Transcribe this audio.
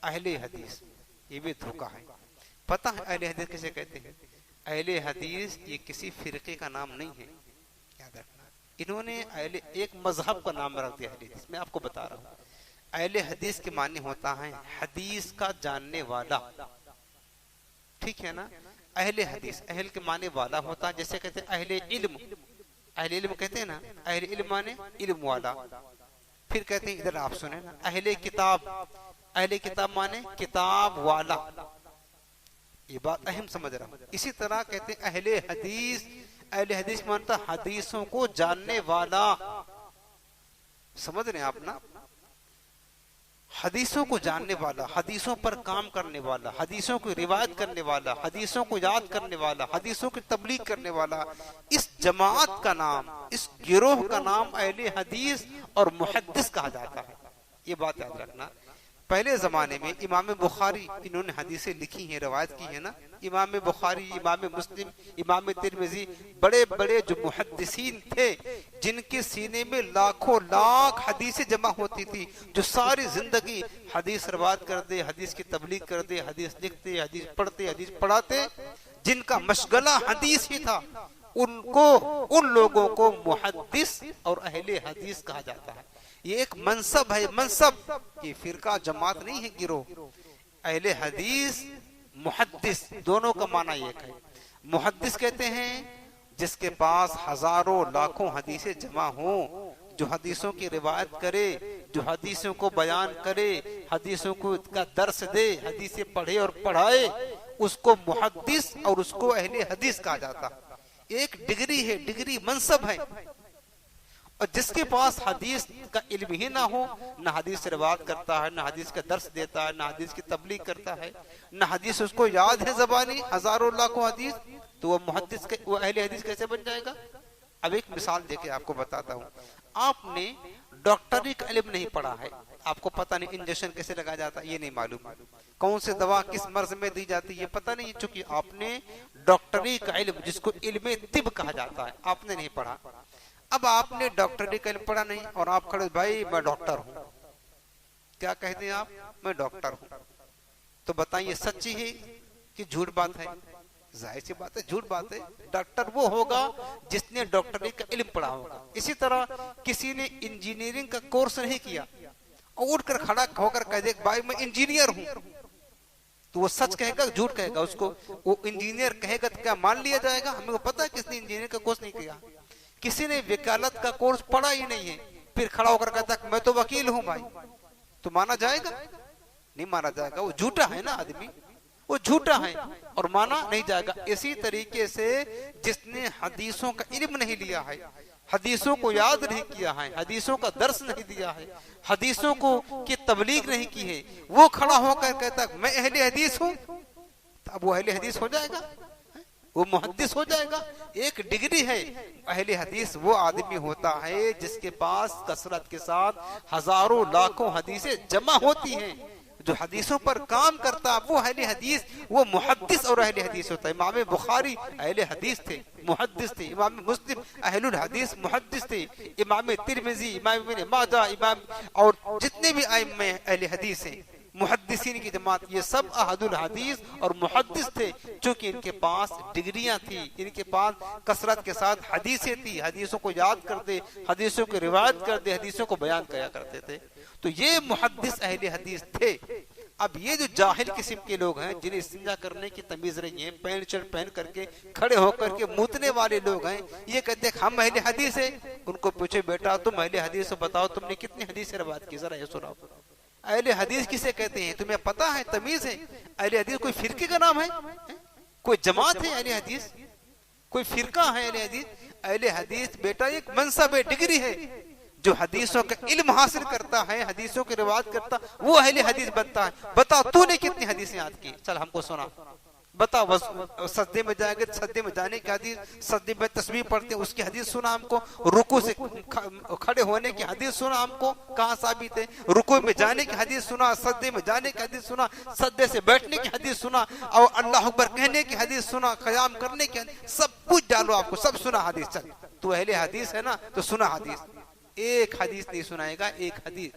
अहले हदीस, ये भी धोखा है। पता है अहले हदीस किसे कहते हैं? अहले हदीस ये किसी फिरके का नाम नहीं है, याद रखना। इन्होंने अहले एक मजहब का नाम रख दिया अहले हदीस। मैं आपको बता रहा हूँ, अहले हदीस के माने होता है हदीस का जानने वाला, ठीक है ना। अहले हदीस, अहल के माने वाला होता है, जैसे कहते हैं अहले इल्म, अहले इल्म कहते हैं ना, अहले इल्म माने इल्म वाला। फिर कहते हैं, इधर आप सुने ना, अहले किताब, अहले किताब माने किताब वाला। ये बात अहम समझ रहा हूं। इसी तरह कहते हैं अहले हदीस, अहले हदीस मानता हदीसों को जानने वाला। समझ रहे हैं आप ना, हदीसों को जानने वाला, हदीसों पर काम करने वाला, हदीसों की रिवायत करने वाला, हदीसों को याद करने वाला, हदीसों की तबलीग करने वाला। इस जमात का नाम, इस गिरोह का नाम अहले हदीस और मुहद्दिस कहा जाता है। ये बात याद रखना। पहले जमाने में इमाम बुखारी, इन्होंने हदीसें लिखी हैं, रवायत की है ना। इमाम बुखारी, इमाम मुस्लिम, इमाम तिरमिजी, बड़े बड़े जो मुहद्दिसीन थे, जिनके सीने में लाखों लाख हदीसें जमा होती थी, जो सारी जिंदगी हदीस रवायत करते, हदीस की तबलीग करते, हदीस लिखते, हदीस पढ़ते, हदीस पढ़ाते, जिनका मशगला हदीस ही था, उनको, उन लोगों को मुहद्दिस और अहले हदीस कहा जाता है। ये एक मनसब है, मनसब, ये फिरका जमात नहीं है, गिरोह। अहले हदीस मुहद्दिस दोनों का माना एक है। मुहद्दिस कहते हैं जिसके पास हजारों लाखों हदीसें जमा हो, जो हदीसों की रिवायत करे, जो हदीसों को बयान करे, हदीसों को का दर्स दे, हदीसें पढ़े और पढ़ाए, उसको मुहद्दिस और उसको अहले हदीस कहा जाता। एक डिग्री है, डिग्री मनसब है। और जिसके पास हदीस का इल्म ही ना हो, ना हदीस से रिवायत करता है, ना हदीस का दर्स देता है, ना हदीस की तबलीग करता है, ना हदीस उसको याद है ज़बानी, हजारों लाखों हदीस, तो वो मुहद्दिस, वो अहले हदीस कैसे बन जाएगा? अब एक मिसाल देके आपको बताता हूँ। आपने डॉक्टरी का इल्म नहीं पढ़ा है, आपको पता नहीं इंजेक्शन कैसे लगाया जाता है, ये नहीं मालूम, कौन से दवा किस मर्ज में दी जाती है ये पता नहीं, चूंकि आपने डॉक्टरी का इल्म, जिसको इल्म तिब कहा जाता है, आपने नहीं पढ़ा। अब आपने डॉक्टरी का इल्म पढ़ा नहीं और आप खड़े, भाई मैं डॉक्टर हूं, क्या कहते हैं आप? मैं डॉक्टर हूं। तो बताइए सच्ची है कि झूठ बात है? जाहिर सी बात है, झूठ बात है। डॉक्टर वो होगा जिसने डॉक्टरी का इल्म पढ़ा होगा। इसी तरह किसी ने इंजीनियरिंग का कोर्स नहीं किया और उठकर खड़ा होकर कह दे भाई मैं इंजीनियर हूं, तो वो सच कहेगा झूठ कहेगा? उसको वो इंजीनियर कहेगा तो क्या मान लिया जाएगा? हमें को पता है किसने इंजीनियर का कोर्स नहीं किया। किसी ने वकालत का कोर्स पढ़ा ही नहीं है, फिर खड़ा होकर कहता मैं तो वकील हूं भाई, तो माना जाएगा? नहीं माना जाएगा, वो झूठा है ना आदमी, वो झूठा है और माना नहीं जाएगा। इसी तरीके से जिसने हदीसों का इल्म नहीं लिया है, हदीसों को याद नहीं किया है, हदीसों का दर्स नहीं दिया है, हदीसों को की तबलीग नहीं की है, वो खड़ा होकर कहता मैं अहले हदीस हूं, तो अब वो अहले हदीस हो जाएगा? वो मुहद्दिस हो जाएगा? एक डिग्री है। अहले हदीस वो आदमी होता है जिसके पास कसरत के साथ हजारों लाखों हदीसें जमा होती हैं, जो हदीसों पर काम करता है वो अहले हदीस, वो मुहद्दिस और अहले हदीस होता है। इमाम बुखारी अहले हदीस थे, मुहद्दिस थे। इमाम मुस्लिम अहलुल हदीस मुहद्दिस थे। इमाम तिरमिजी, इमाम इब्न माजा, इमाम और जितने भी आइम्मे अहले हदीस हैं, मुहद्दिसीन की जमात, ये सब अहदुल हदीस और मुहद्दिस थे, क्योंकि इनके पास डिग्रियां थी, इनके पास कसरत के साथ हदीसें थी, हदीसों को याद करते, हदीसों की रिवायत करते, हदीसों को बयान किया करते थे। तो ये मुहद्दिस अहले हदीस थे। अब ये जो जाहिल किस्म के लोग हैं, जिन्हें इस्तिंजा करने की तमीज नहीं है, पैंट शर्ट पहन करके खड़े होकर के मूतने वाले लोग हैं, ये कहते हैं हम अहले हदीस है। उनको पूछे बेटा तुम अहले हदीस हो, बताओ तुमने कितनी हदीस से रिवायत की, जरा ये सुनाओ। अहले हदीस किसे कहते हैं तुम्हें पता है, तमीज है? अहले हदीस कोई फिरके का नाम है? कोई जमात है अहले हदीस? कोई फिरका है अहले हदीस? अहले हदीस बेटा एक मनसब है, डिग्री है। जो हदीसों का इल्म हासिल करता है, हदीसों की रिवायत करता, वो अहले हदीस बनता है। बताओ तूने कितनी हदीसें याद की, चल हमको सुना। बताओ, सजदे में जाएंगे, सजदे में जाने की हदीस, सजदे में तस्बीह पढ़ते हैं उसकी हदीस सुना हमको, रुकू से खड़े होने की हदीस सुना हमको, कहाँ साबित है? रुकू में जाने की हदीस सुना, सजदे में जाने की हदीस सुना, सजदे से बैठने की हदीस सुना, और अल्लाह अकबर कहने की हदीस सुना, क़याम करने की हदीस, सब कुछ डालो आपको, सब सुना हदीस। चल तू अहले हदीस है ना, तो सुना हदीस। एक हदीस नहीं सुनाएगा, एक हदीस